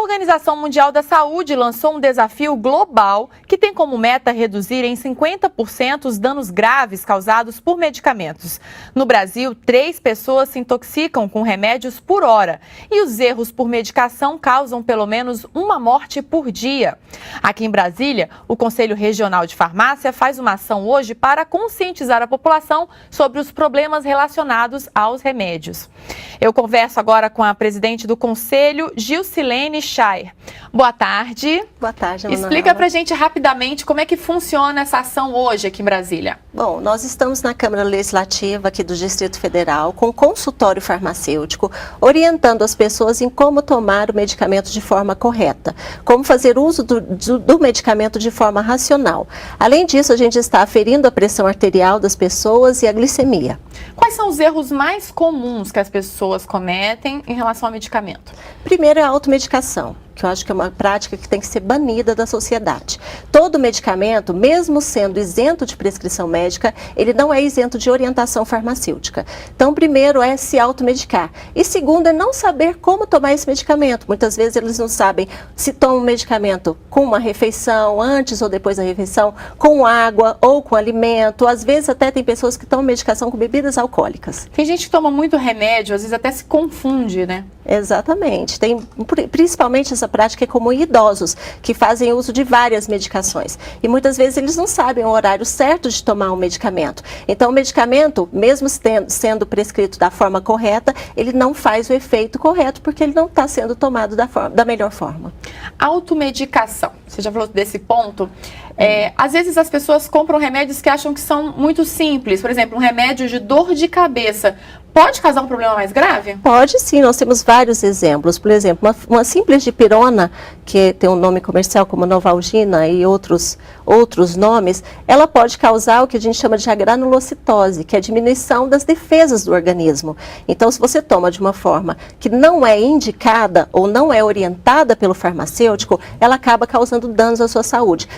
Organização Mundial da Saúde lançou um desafio global que tem como meta reduzir em 50% os danos graves causados por medicamentos. No Brasil, 3 pessoas se intoxicam com remédios por hora e os erros por medicação causam pelo menos uma morte por dia. Aqui em Brasília, o Conselho Regional de Farmácia faz uma ação hoje para conscientizar a população sobre os problemas relacionados aos remédios. Eu converso agora com a presidente do Conselho, Gilcilene Schaer. Boa tarde. Boa tarde, Ana. Explica pra gente rapidamente como é que funciona essa ação hoje aqui em Brasília. Bom, nós estamos na Câmara Legislativa aqui do Distrito Federal com consultório farmacêutico, orientando as pessoas em como tomar o medicamento de forma correta, como fazer uso do medicamento de forma racional. Além disso, a gente está aferindo a pressão arterial das pessoas e a glicemia. Quais são os erros mais comuns que as pessoas cometem em relação ao medicamento? Primeiro é a automedicação, que eu acho que é uma prática que tem que ser banida da sociedade. Todo medicamento, mesmo sendo isento de prescrição médica, ele não é isento de orientação farmacêutica. Então, primeiro é se automedicar. E segundo é não saber como tomar esse medicamento. Muitas vezes eles não sabem se tomam um medicamento com uma refeição, antes ou depois da refeição, com água ou com alimento. Às vezes até tem pessoas que tomam medicação com bebidas alcoólicas. Tem gente que toma muito remédio, às vezes até se confunde, né? Exatamente. Tem principalmente essa prática é comum em idosos, que fazem uso de várias medicações. E muitas vezes eles não sabem o horário certo de tomar um medicamento. Então o medicamento, mesmo sendo prescrito da forma correta, ele não faz o efeito correto, porque ele não está sendo tomado da melhor forma. Automedicação. Você já falou desse ponto. Às vezes as pessoas compram remédios que acham que são muito simples. Por exemplo, um remédio de dor de cabeça. Pode causar um problema mais grave? Pode sim, nós temos vários exemplos. Por exemplo, uma simples dipirona, que tem um nome comercial como Novalgina e outros nomes, ela pode causar o que a gente chama de agranulocitose, que é a diminuição das defesas do organismo. Então, se você toma de uma forma que não é indicada ou não é orientada pelo farmacêutico, ela acaba causando danos à sua saúde.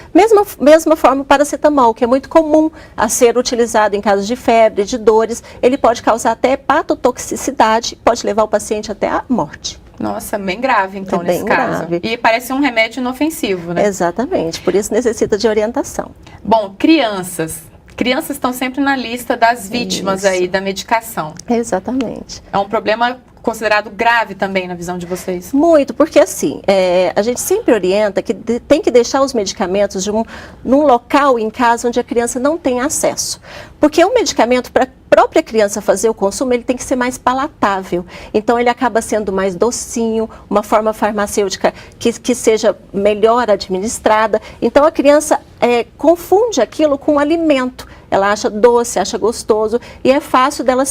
Mesma forma o paracetamol, que é muito comum a ser utilizado em casos de febre, de dores, ele pode causar até hepatotoxicidade, pode levar o paciente até a morte. Nossa, bem grave então bem nesse caso. Grave. E parece um remédio inofensivo, né? Exatamente, por isso necessita de orientação. Bom, crianças. Crianças estão sempre na lista das vítimas aí da medicação. Exatamente. É um problema considerado grave também na visão de vocês? Muito, porque assim, a gente sempre orienta que tem que deixar os medicamentos num local em casa onde a criança não tem acesso. Porque o medicamento, para a própria criança fazer o consumo, ele tem que ser mais palatável. Então, ele acaba sendo mais docinho, uma forma farmacêutica que seja melhor administrada. Então, a criança confunde aquilo com alimento. Ela acha doce, acha gostoso e é fácil dela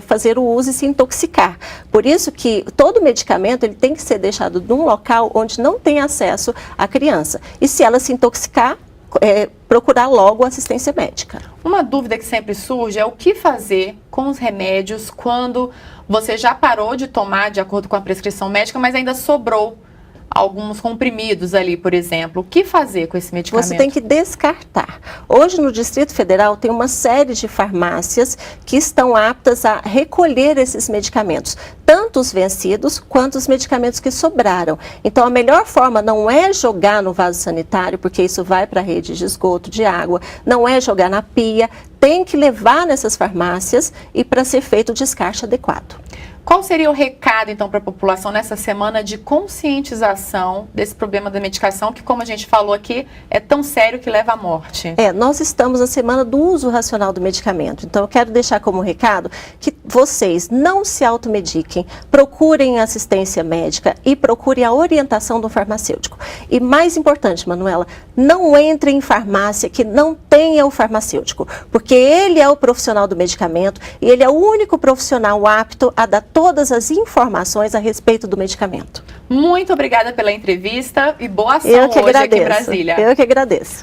fazer o uso e se intoxicar. Por isso que todo medicamento ele tem que ser deixado num local onde não tem acesso à criança. E se ela se intoxicar, procurar logo assistência médica. Uma dúvida que sempre surge é o que fazer com os remédios quando você já parou de tomar de acordo com a prescrição médica, mas ainda sobrou alguns comprimidos ali, por exemplo. O que fazer com esse medicamento? Você tem que descartar. Hoje no Distrito Federal tem uma série de farmácias que estão aptas a recolher esses medicamentos, tanto os vencidos quanto os medicamentos que sobraram. Então a melhor forma não é jogar no vaso sanitário, porque isso vai para a rede de esgoto, de água, não é jogar na pia, tem que levar nessas farmácias e para ser feito o descarte adequado. Qual seria o recado, então, para a população nessa semana de conscientização desse problema da medicação, que, como a gente falou aqui, é tão sério que leva à morte? Nós estamos na semana do uso racional do medicamento. Então, eu quero deixar como recado que vocês não se automediquem, procurem assistência médica e procurem a orientação do farmacêutico. E mais importante, Manuela, não entre em farmácia que não tenha o farmacêutico, porque ele é o profissional do medicamento e ele é o único profissional apto a dar todas as informações a respeito do medicamento. Muito obrigada pela entrevista e boa ação hoje aqui em Brasília. Eu que agradeço.